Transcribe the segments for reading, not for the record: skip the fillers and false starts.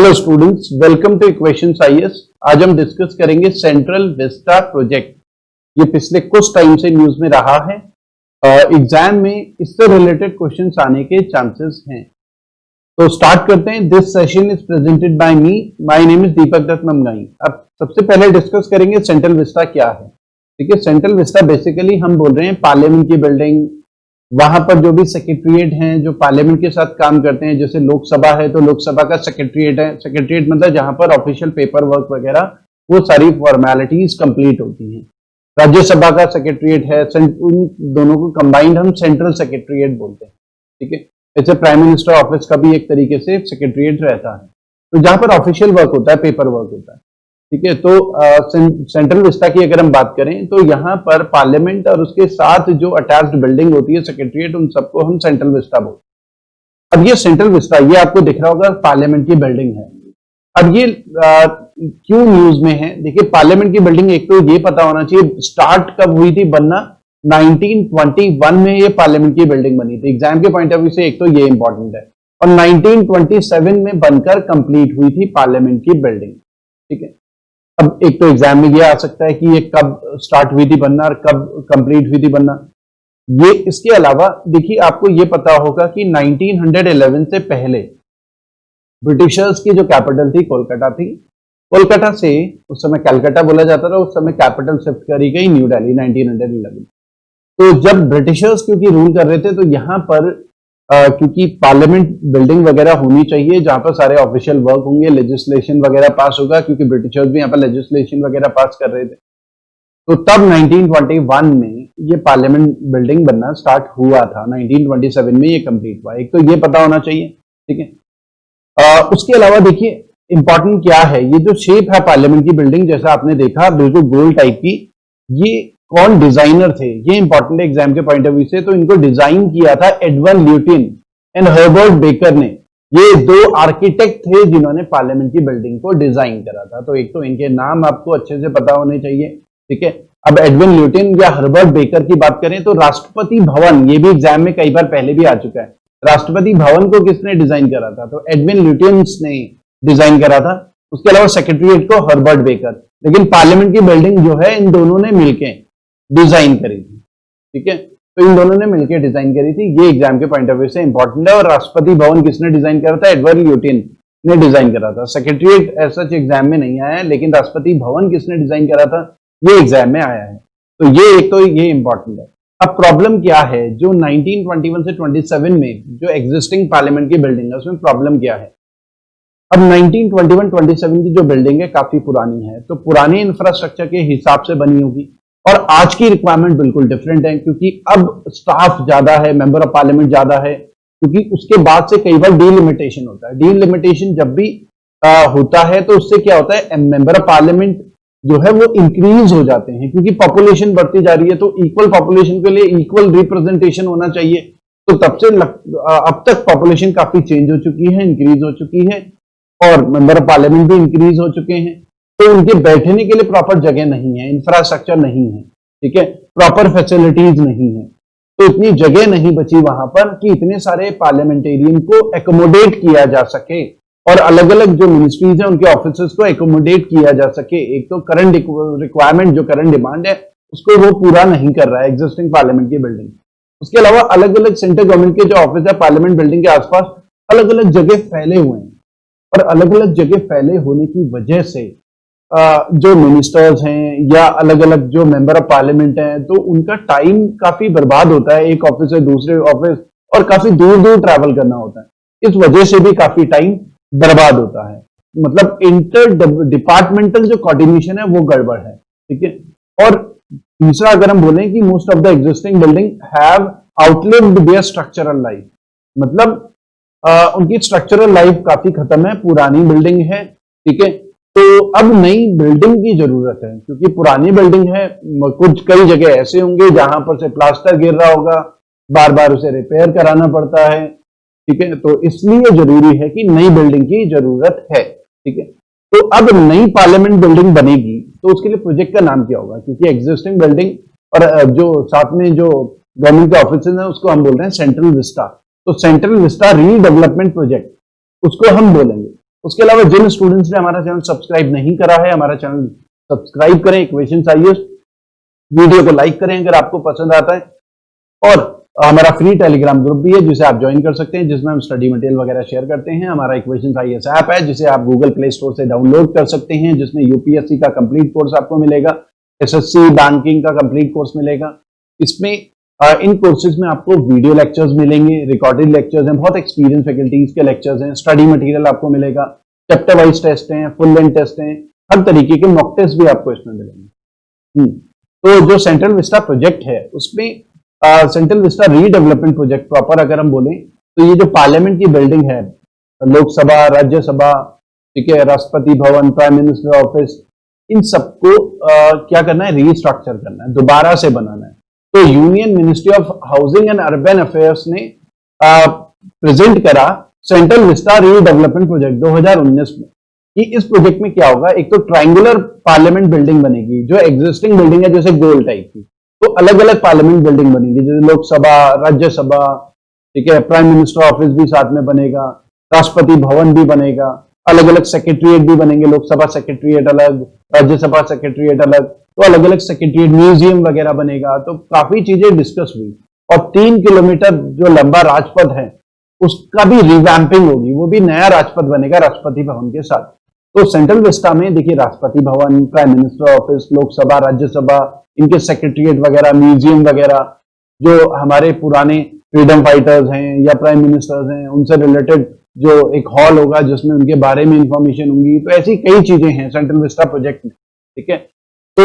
Hello students, welcome two equations IAS. आज हम discuss करेंगे सेंट्रल विस्टा प्रोजेक्ट। ये पिछले कुछ टाइम से न्यूज में रहा है। एग्जाम में इससे रिलेटेड क्वेश्चंस आने के चांसेस हैं। तो स्टार्ट करते हैं। This session is presented by me, my name is Deepak Dutt Mamgai. अब सबसे पहले डिस्कस करेंगे सेंट्रल विस्टा क्या है। ठीक है, सेंट्रल विस्टा बेसिकली हम बोल रहे हैं पार्लियामेंट की बिल्डिंग, वहां पर जो भी सेक्रेटरीट हैं जो पार्लियामेंट के साथ काम करते हैं, जैसे लोकसभा है तो लोकसभा का सेक्रेटरीट है। सेक्रेटरीट मतलब जहां पर ऑफिशियल पेपर वर्क वगैरह वो सारी फॉर्मेलिटीज कंप्लीट होती हैं। राज्यसभा का सेक्रेटरीट है, उन दोनों को कंबाइंड हम सेंट्रल सेक्रेटरीट बोलते हैं। ठीक है, ऐसे प्राइम मिनिस्टर ऑफिस का भी एक तरीके से सेक्रेटरीट रहता है, तो जहां पर ऑफिशियल वर्क होता है, पेपर वर्क होता है। ठीक है, तो सेंट्रल विस्टा की अगर हम बात करें तो यहाँ पर पार्लियामेंट और उसके साथ जो अटैच्ड बिल्डिंग होती है सेक्रेटरीट, उन सबको हम सेंट्रल विस्टा बोलते हैं। अब ये सेंट्रल विस्टा, ये आपको दिख रहा होगा पार्लियामेंट की बिल्डिंग है। अब ये क्यों न्यूज में है? देखिए, पार्लियामेंट की बिल्डिंग एक तो ये पता होना चाहिए स्टार्ट कब हुई थी बनना। 1921 में ये पार्लियामेंट की बिल्डिंग बनी थी। एग्जाम के पॉइंट ऑफ व्यू से एक तो ये इंपॉर्टेंट है। और 1927 में बनकर कंप्लीट हुई थी पार्लियामेंट की बिल्डिंग। ठीक है, अब एक तो एग्जाम में ये आ सकता है कि ये कब स्टार्ट हुई थी बनना और कब कंप्लीट हुई थी बनना। ये इसके अलावा देखिए, आपको ये पता होगा कि 1911 से पहले ब्रिटिशर्स की जो कैपिटल थी कोलकाता थी। कोलकाता से उस समय कलकत्ता बोला जाता था, उस समय कैपिटल शिफ्ट करी गई न्यू दिल्ली 1911। तो जब ब्रिटिशर्स क्योंकि रूल कर रहे थे तो यहाँ पर क्योंकि पार्लियामेंट बिल्डिंग वगैरह होनी चाहिए जहां पर सारे ऑफिशियल वर्क होंगे, लेजिस्लेशन वगैरह पास होगा, क्योंकि ब्रिटिशर्स भी यहाँ पर लेजिस्लेशन वगैरह पास कर रहे थे। तो तब 1921 में ये पार्लियामेंट बिल्डिंग बनना स्टार्ट हुआ था। 1927 में ये कंप्लीट हुआ। एक तो ये पता होना चाहिए। ठीक है, उसके अलावा देखिए इंपॉर्टेंट क्या है, ये जो शेप है पार्लियामेंट की बिल्डिंग, जैसा आपने देखा बिल्कुल गोल टाइप की, ये कौन डिजाइनर थे? ये इंपॉर्टेंट है एग्जाम के पॉइंट ऑफ व्यू से। तो इनको डिजाइन किया था Edward lutein and Herbert baker ने। ये दो आर्किटेक्ट थे जिन्होंने पार्लियामेंट की बिल्डिंग को डिजाइन करा था। तो एक तो इनके नाम आपको अच्छे से पता होने चाहिए। ठीक है, अब एडवर्ड ल्यूटिन या हर्बर्ट बेकर की बात करें तो राष्ट्रपति भवन, ये भी एग्जाम में कई बार पहले भी आ चुका है। राष्ट्रपति भवन को किसने डिजाइन करा था? तो एडविन ल्यूटिन ने डिजाइन करा था। उसके अलावा सेक्रेटरीट को हर्बर्ट बेकर। लेकिन पार्लियामेंट की बिल्डिंग जो है इन दोनों ने मिलकर डिजाइन करी थी। ठीक है, तो इन दोनों ने मिलकर डिजाइन करी थी। ये एग्जाम के पॉइंट ऑफ व्यू से इंपॉर्टेंट है। और राष्ट्रपति भवन किसने डिजाइन करा था? एडवर्ड ल्यूटिन ने डिजाइन करा था। सेक्रेटरीट ऐसा एग्जाम में नहीं आया है, लेकिन राष्ट्रपति भवन किसने डिजाइन करा था ये एग्जाम में आया है। तो ये एक तो ये इंपॉर्टेंट है। अब प्रॉब्लम क्या है, जो 1921 से 27 में जो एग्जिस्टिंग पार्लियामेंट की बिल्डिंग है उसमें प्रॉब्लम क्या है? अब 1921-27 की जो बिल्डिंग है काफी पुरानी है, तो पुराने इंफ्रास्ट्रक्चर के हिसाब से बनी होगी। और आज की रिक्वायरमेंट बिल्कुल डिफरेंट है, क्योंकि अब स्टाफ ज्यादा है, मेंबर ऑफ पार्लियामेंट ज्यादा है। क्योंकि उसके बाद से कई बार डीलिमिटेशन होता है। डीलिमिटेशन जब भी होता है तो उससे क्या होता है, मेंबर ऑफ पार्लियामेंट जो है वो इंक्रीज हो जाते हैं, क्योंकि पॉपुलेशन बढ़ती जा रही है। तो इक्वल पॉपुलेशन के लिए इक्वल रिप्रेजेंटेशन होना चाहिए। तो तब से अब तक पॉपुलेशन काफी चेंज हो चुकी है, इंक्रीज हो चुकी है, और मेंबर ऑफ पार्लियामेंट भी इंक्रीज हो चुके हैं। तो उनके बैठने के लिए प्रॉपर जगह नहीं है, इंफ्रास्ट्रक्चर नहीं है। ठीक है, प्रॉपर फैसिलिटीज नहीं है। तो इतनी जगह नहीं बची वहां पर कि इतने सारे पार्लियामेंटेरियन को एकोमोडेट किया जा सके, और अलग अलग जो मिनिस्ट्रीज है उनके ऑफिसर्स को एकोमोडेट किया जा सके। एक तो करंट रिक्वायरमेंट, जो करंट डिमांड है उसको वो पूरा नहीं कर रहा है एग्जिस्टिंग पार्लियामेंट की बिल्डिंग। उसके अलावा अलग अलग सेंट्रल गवर्नमेंट के जो ऑफिस है पार्लियामेंट बिल्डिंग के आसपास अलग अलग जगह फैले हुए हैं। और अलग अलग जगह फैले होने की वजह से जो मिनिस्टर्स हैं या अलग अलग जो मेंबर ऑफ पार्लियामेंट हैं, तो उनका टाइम काफी बर्बाद होता है एक ऑफिस से दूसरे ऑफिस, और काफी दूर दूर ट्रैवल करना होता है। इस वजह से भी काफी टाइम बर्बाद होता है। मतलब इंटर डिपार्टमेंटल जो कोऑर्डिनेशन है वो गड़बड़ है। ठीक है, और तीसरा अगर हम बोलें कि most of the existing building have outlived their structural life, मतलब उनकी स्ट्रक्चरल लाइफ काफी खत्म है, पुरानी बिल्डिंग है। ठीक है, तो अब नई बिल्डिंग की जरूरत है, क्योंकि पुरानी बिल्डिंग है। कुछ कई जगह ऐसे होंगे जहां पर से प्लास्टर गिर रहा होगा, बार बार उसे रिपेयर कराना पड़ता है। ठीक है, तो इसलिए जरूरी है कि नई बिल्डिंग की जरूरत है। ठीक है, तो अब नई पार्लियामेंट बिल्डिंग बनेगी तो उसके लिए प्रोजेक्ट का नाम क्या होगा? क्योंकि एग्जिस्टिंग बिल्डिंग और जो साथ में जो गवर्नमेंट के ऑफिस है उसको हम बोल रहे हैं सेंट्रल विस्टा। तो सेंट्रल विस्टा रीडेवलपमेंट प्रोजेक्ट उसको हम बोलेंगे। उसके अलावा जिन स्टूडेंट्स ने हमारा चैनल सब्सक्राइब नहीं करा है, हमारा चैनल सब्सक्राइब करें, इक्वेशंस आईएएस। वीडियो को लाइक करें अगर आपको पसंद आता है, और हमारा फ्री टेलीग्राम ग्रुप भी है जिसे आप ज्वाइन कर सकते हैं, जिसमें हम स्टडी मटेरियल वगैरह शेयर करते हैं। हमारा इक्वेशंस आईएएस ऐप है जिसे आप गूगल प्ले स्टोर से डाउनलोड कर सकते हैं, जिसमें यूपीएससी का कंप्लीट कोर्स आपको मिलेगा, एसएससी बैंकिंग का कंप्लीट कोर्स मिलेगा। इसमें इन कोर्सेज में आपको वीडियो लेक्चर्स मिलेंगे, रिकॉर्डेड लेक्चर्स हैं, बहुत एक्सपीरियंस फैकल्टीज के लेक्चर्स हैं, स्टडी मटेरियल आपको मिलेगा, चैप्टर वाइज टेस्ट हैं, फुल लेंथ टेस्ट हैं, हर तरीके के मॉक टेस्ट भी आपको इसमें मिलेंगे। तो जो सेंट्रल विस्टा प्रोजेक्ट है उसमें central Vista redevelopment project proper अगर हम बोलें तो ये जो पार्लियामेंट की बिल्डिंग है, लोकसभा, राज्यसभा, ठीक है, Rashtrapati Bhavan, prime minister office, इन सबको क्या करना है, रीस्ट्रक्चर करना है, दोबारा से बनाना है। तो union ministry of housing and urban affairs ने प्रेजेंट करा सेंट्रल विस्टा रीडेवलपमेंट प्रोजेक्ट 2019 में कि इस प्रोजेक्ट में क्या होगा। एक तो ट्रायंगुलर पार्लियामेंट बिल्डिंग बनेगी, जो एग्जिस्टिंग बिल्डिंग है जैसे गोल टाइप की, तो अलग अलग पार्लियामेंट बिल्डिंग बनेगी, जैसे लोकसभा, राज्यसभा, ठीक है, प्राइम मिनिस्टर ऑफिस भी साथ में बनेगा, राष्ट्रपति भवन भी बनेगा, अलग अलग सेक्रेटरीट भी बनेंगे, लोकसभा सेक्रेटरीट अलग, राज्यसभा सेक्रेटरीट अलग, तो अलग अलग सेक्रेटरीट, म्यूजियम वगैरह बनेगा। तो काफी चीजें डिस्कस हुई, और 3 किलोमीटर जो लंबा राजपथ है उसका भी रिवैम्पिंग होगी, वो भी नया राजपथ बनेगा राष्ट्रपति भवन के साथ। तो सेंट्रल विस्टा में देखिए Rashtrapati Bhavan, prime minister office, Lok Sabha, Rajya Sabha, इनके सेक्रेटरीट वगैरह, म्यूजियम वगैरह, जो हमारे पुराने फ्रीडम फाइटर्स हैं या प्राइम मिनिस्टर्स हैं उनसे रिलेटेड जो एक हॉल होगा जिसमें उनके बारे में इंफॉर्मेशन होंगी। तो ऐसी कई चीजें हैं सेंट्रल विस्टा प्रोजेक्ट में, ठीक है। तो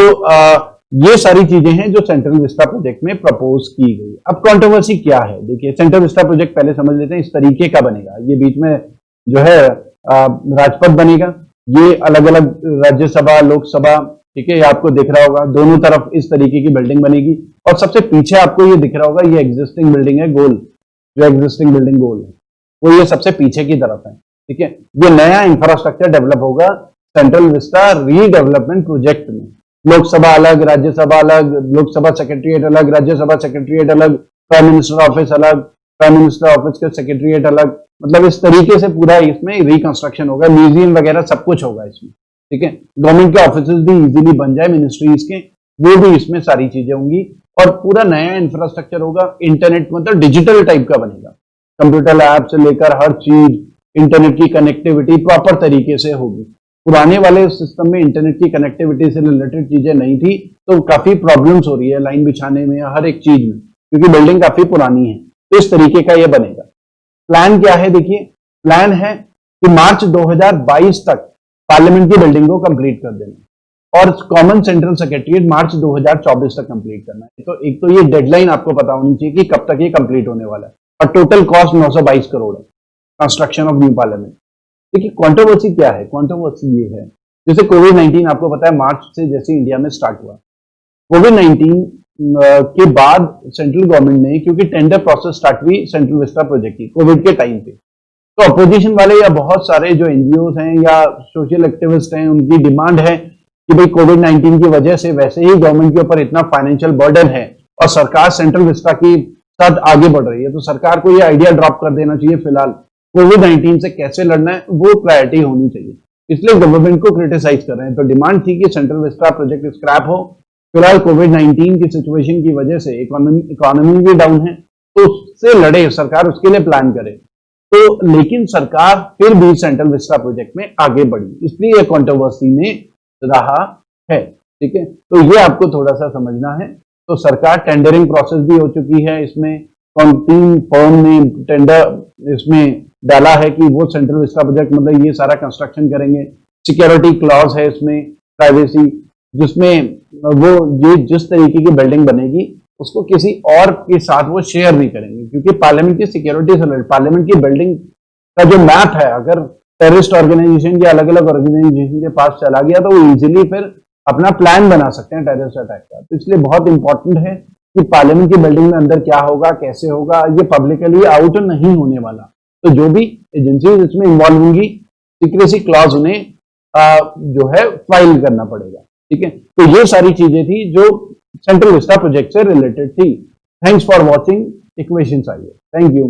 ये सारी चीजें हैं जो सेंट्रल विस्टा प्रोजेक्ट में प्रपोज की गई। अब कंट्रोवर्सी क्या है, देखिए सेंट्रल विस्टा प्रोजेक्ट पहले समझ लेते हैं, इस तरीके का बनेगा। ये बीच में जो है राजपथ बनेगा, ये अलग अलग राज्यसभा, लोकसभा, ठीक है, ये आपको दिख रहा होगा, दोनों तरफ इस तरीके की बिल्डिंग बनेगी। और सबसे पीछे आपको ये दिख रहा होगा, ये एग्जिस्टिंग बिल्डिंग है गोल, जो एग्जिस्टिंग बिल्डिंग गोल है वो ये सबसे पीछे की तरफ है, ठीक है। ये नया इंफ्रास्ट्रक्चर डेवलप होगा सेंट्रल विस्टा रीडेवलपमेंट प्रोजेक्ट में। लोकसभा अलग, राज्यसभा अलग, लोकसभा सेक्रेटरीट अलग, राज्यसभा सेक्रेटरीट अलग, प्राइम मिनिस्टर ऑफिस अलग, प्राइम मिनिस्टर ऑफिस के सेक्रेटरीट अलग, मतलब इस तरीके से पूरा इसमें रिकंस्ट्रक्शन होगा, म्यूजियम वगैरह सब कुछ होगा इसमें, ठीक है। गवर्नमेंट के ऑफिस भी इजीली बन जाए मिनिस्ट्रीज के, वो भी इसमें सारी चीजें होंगी, और पूरा नया इंफ्रास्ट्रक्चर होगा। इंटरनेट मतलब डिजिटल टाइप का बनेगा, कंप्यूटर ऐप से लेकर हर चीज, इंटरनेट की कनेक्टिविटी प्रॉपर तरीके से होगी। पुराने वाले सिस्टम में इंटरनेट की कनेक्टिविटी से रिलेटेड चीजें नहीं थी, तो काफी प्रॉब्लम्स हो रही है लाइन बिछाने में, हर एक चीज में, क्योंकि बिल्डिंग काफी पुरानी है। तो इस तरीके का ये बनेगा। प्लान क्या है, देखिए प्लान है कि मार्च 2022 तक पार्लियामेंट की बिल्डिंग को कंप्लीट कर देना, और कॉमन सेंट्रल सेक्रेटरीट मार्च 2024 तक कंप्लीट करना है। तो एक तो ये डेडलाइन आपको पता होनी चाहिए कि कब तक ये कंप्लीट होने वाला है, और टोटल कॉस्ट 922 करोड़ है कंस्ट्रक्शन ऑफ न्यू पार्लियामेंट। देखिए कंट्रोवर्सी क्या है, कंट्रोवर्सी ये है, जैसे कोविड-19 आपको पता है मार्च से जैसे इंडिया में स्टार्ट हुआ, कोविड-19 के बाद सेंट्रल गवर्नमेंट ने, क्योंकि टेंडर प्रोसेस स्टार्ट हुई सेंट्रल विस्टा प्रोजेक्ट की कोविड के टाइम पे, तो अपोजिशन वाले या बहुत सारे जो एनजीओ हैं या सोशल एक्टिविस्ट हैं, उनकी डिमांड है कि भाई कोविड-19 की वजह से वैसे ही गवर्नमेंट के ऊपर इतना फाइनेंशियल बर्डन है और सरकार सेंट्रल विस्टा की साथ आगे बढ़ रही है, तो सरकार को ये आइडिया ड्रॉप कर देना चाहिए, फिलहाल कोविड-19 से कैसे लड़ना है वो प्रायोरिटी होनी चाहिए। इसलिए गवर्नमेंट को क्रिटिसाइज कर रहे हैं। तो डिमांड थी कि सेंट्रल विस्टा प्रोजेक्ट स्क्रैप हो, फिलहाल कोविड-19 की सिचुएशन की वजह से इकोनॉमी भी डाउन है, तो उससे लड़े सरकार, उसके लिए प्लान करे। तो लेकिन सरकार फिर भी सेंट्रल विस्टा प्रोजेक्ट में आगे बढ़ी, इसलिए कंट्रोवर्सी में रहा है, ठीक है। तो ये आपको थोड़ा सा समझना है। तो सरकार टेंडरिंग प्रोसेस भी हो चुकी है, इसमें 3 फर्म ने टेंडर इसमें डाला है कि वो सेंट्रल विस्टा प्रोजेक्ट मतलब ये सारा कंस्ट्रक्शन करेंगे। सिक्योरिटी क्लॉज है इसमें, प्राइवेसी, जिसमें वो ये जिस तरीके की बिल्डिंग बनेगी उसको किसी और के साथ वो शेयर नहीं करेंगे, क्योंकि पार्लियामेंट की सिक्योरिटी से रिलेटेड, पार्लियामेंट की बिल्डिंग का जो मैप है अगर टेररिस्ट ऑर्गेनाइजेशन या अलग अलग ऑर्गेनाइजेशन के पास चला गया तो वो इजीली फिर अपना प्लान बना सकते हैं टेररिस्ट अटैक का। तो इसलिए बहुत इंपॉर्टेंट है कि पार्लियामेंट की बिल्डिंग में अंदर क्या होगा, कैसे होगा, ये पब्लिकली आउट नहीं होने वाला। तो जो भी एजेंसीज इसमें इन्वॉल्व होंगी, सिक्रेसी क्लॉज उन्हें जो है फाइल करना पड़ेगा, ठीक है। तो ये सारी चीजें थी जो सेंट्रल विस्टा प्रोजेक्ट से रिलेटेड थी। Thanks for watching equations IAS. Thank you.